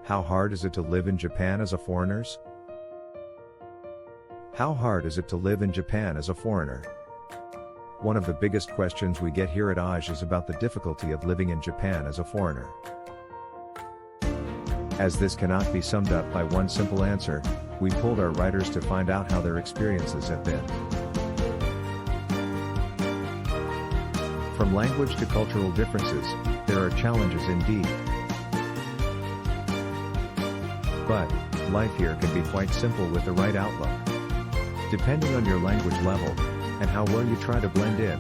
How hard is it to live in Japan as a foreigner? How hard is it to live in Japan as a foreigner? One of the biggest questions we get here at AJ is about the difficulty of living in Japan as a foreigner. As this cannot be summed up by one simple answer, we pulled our writers to find out how their experiences have been. From language to cultural differences, there are challenges indeed. But, life here can be quite simple with the right outlook. Depending on your language level, and how well you try to blend in,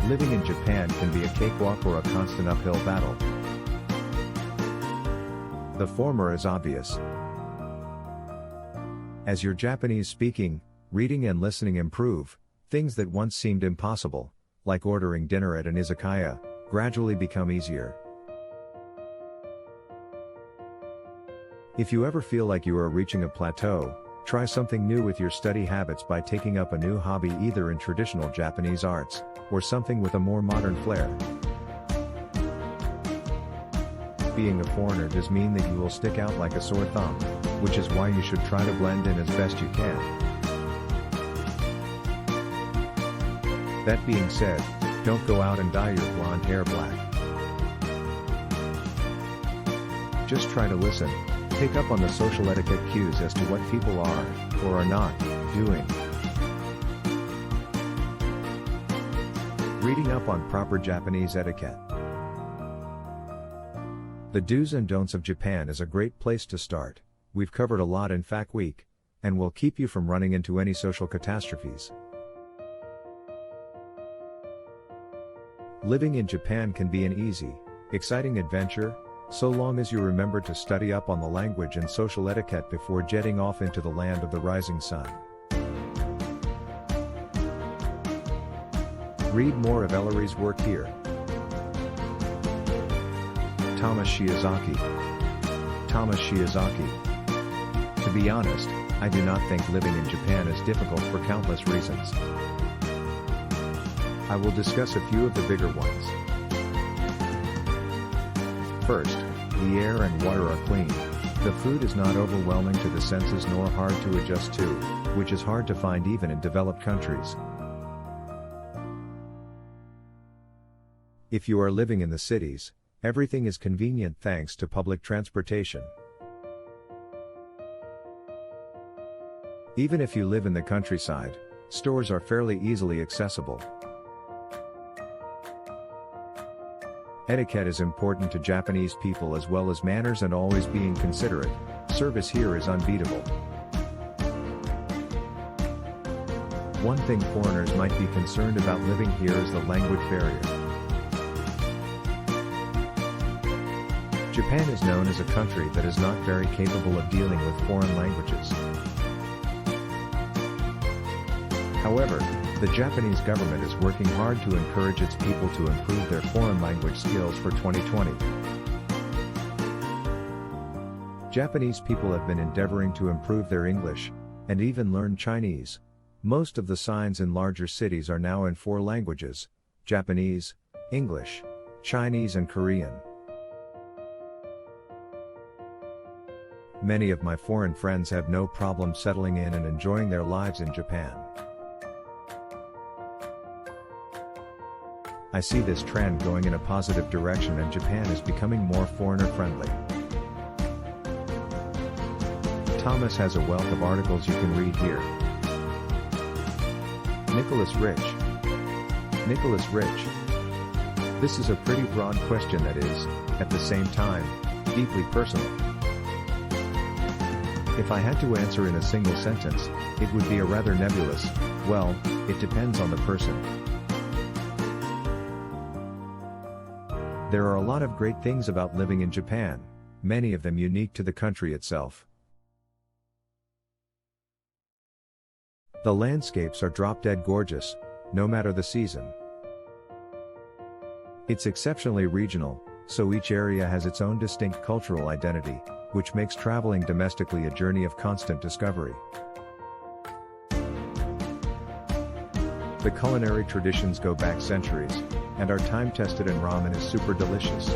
living in Japan can be a cakewalk or a constant uphill battle. The former is obvious. As your Japanese speaking, reading and listening improve, things that once seemed impossible, like ordering dinner at an izakaya, gradually become easier. If you ever feel like you are reaching a plateau, try something new with your study habits by taking up a new hobby either in traditional Japanese arts, or something with a more modern flair. Being a foreigner does mean that you will stick out like a sore thumb, which is why you should try to blend in as best you can. That being said, don't go out and dye your blonde hair black. Just try to listen. Pick up on the social etiquette cues as to what people are, or are not, doing. Reading up on proper Japanese etiquette. The do's and don'ts of Japan is a great place to start. We've covered a lot in FAQ Week, and will keep you from running into any social catastrophes. Living in Japan can be an easy, exciting adventure, so long as you remember to study up on the language and social etiquette before jetting off into the land of the rising sun. Read more of Ellery's work here. Thomas Shiozaki. Thomas Shiozaki. To be honest, I do not think living in Japan is difficult for countless reasons. I will discuss a few of the bigger ones. First, the air and water are clean. The food is not overwhelming to the senses nor hard to adjust to, which is hard to find even in developed countries. If you are living in the cities, everything is convenient thanks to public transportation. Even if you live in the countryside, stores are fairly easily accessible. Etiquette is important to Japanese people as well as manners and always being considerate. Service here is unbeatable. One thing foreigners might be concerned about living here is the language barrier. Japan is known as a country that is not very capable of dealing with foreign languages. However, the Japanese government is working hard to encourage its people to improve their foreign language skills for 2020. Japanese people have been endeavoring to improve their English, and even learn Chinese. Most of the signs in larger cities are now in 4 languages: Japanese, English, Chinese and Korean. Many of my foreign friends have no problem settling in and enjoying their lives in Japan. I see this trend going in a positive direction and Japan is becoming more foreigner-friendly. Thomas has a wealth of articles you can read here. Nicholas Rich. Nicholas Rich. This is a pretty broad question that is, at the same time, deeply personal. If I had to answer in a single sentence, it would be a rather nebulous, well, it depends on the person. There are a lot of great things about living in Japan, many of them unique to the country itself. The landscapes are drop-dead gorgeous, no matter the season. It's exceptionally regional, so each area has its own distinct cultural identity, which makes traveling domestically a journey of constant discovery. The culinary traditions go back centuries, and are time-tested, and ramen is super delicious.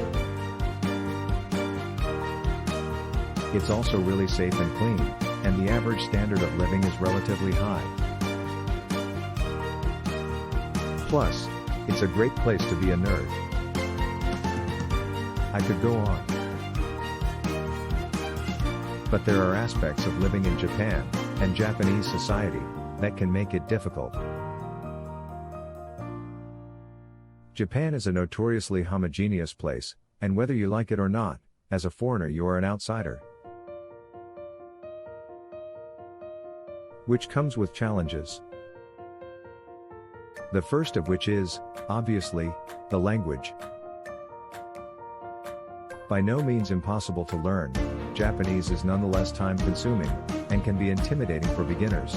It's also really safe and clean, and the average standard of living is relatively high. Plus, it's a great place to be a nerd. I could go on. But there are aspects of living in Japan, and Japanese society, that can make it difficult. Japan is a notoriously homogeneous place, and whether you like it or not, as a foreigner you are an outsider. Which comes with challenges. The first of which is, obviously, the language. By no means impossible to learn, Japanese is nonetheless time-consuming, and can be intimidating for beginners.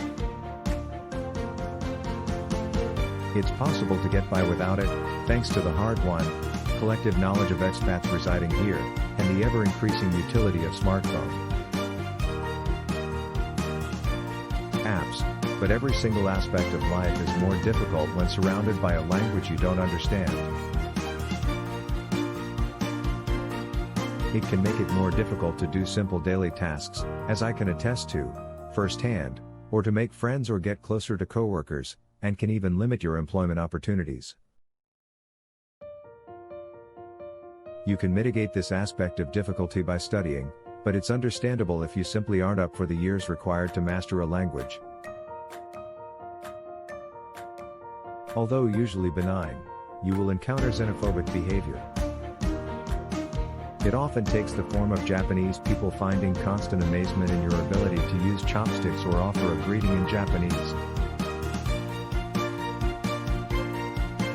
It's possible to get by without it, thanks to the hard-won, collective knowledge of expats residing here, and the ever-increasing utility of smartphone apps, but every single aspect of life is more difficult when surrounded by a language you don't understand. It can make it more difficult to do simple daily tasks, as I can attest to, firsthand, or to make friends or get closer to coworkers, and can even limit your employment opportunities. You can mitigate this aspect of difficulty by studying, but it's understandable if you simply aren't up for the years required to master a language. Although usually benign, you will encounter xenophobic behavior. It often takes the form of Japanese people finding constant amazement in your ability to use chopsticks or offer a greeting in Japanese.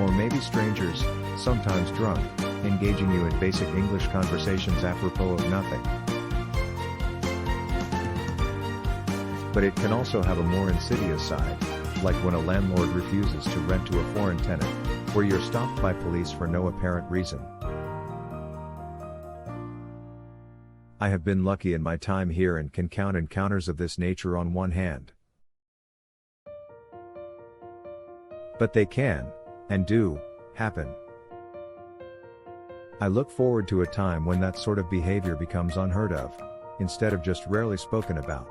Or maybe strangers, sometimes drunk, engaging you in basic English conversations apropos of nothing. But it can also have a more insidious side, like when a landlord refuses to rent to a foreign tenant, or you're stopped by police for no apparent reason. I have been lucky in my time here and can count encounters of this nature on one hand. But they can, and do, happen. I look forward to a time when that sort of behavior becomes unheard of, instead of just rarely spoken about.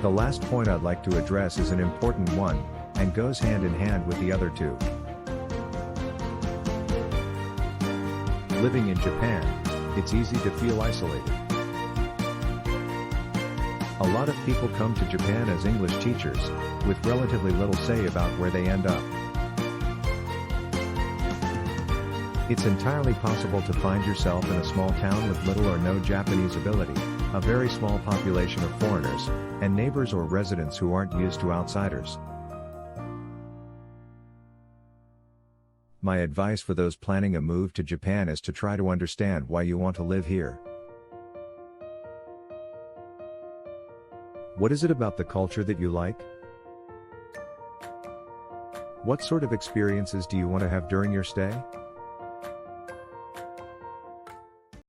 The last point I'd like to address is an important one, and goes hand in hand with the other two. Living in Japan, it's easy to feel isolated. A lot of people come to Japan as English teachers, with relatively little say about where they end up. It's entirely possible to find yourself in a small town with little or no Japanese ability, a very small population of foreigners, and neighbors or residents who aren't used to outsiders. My advice for those planning a move to Japan is to try to understand why you want to live here. What is it about the culture that you like? What sort of experiences do you want to have during your stay?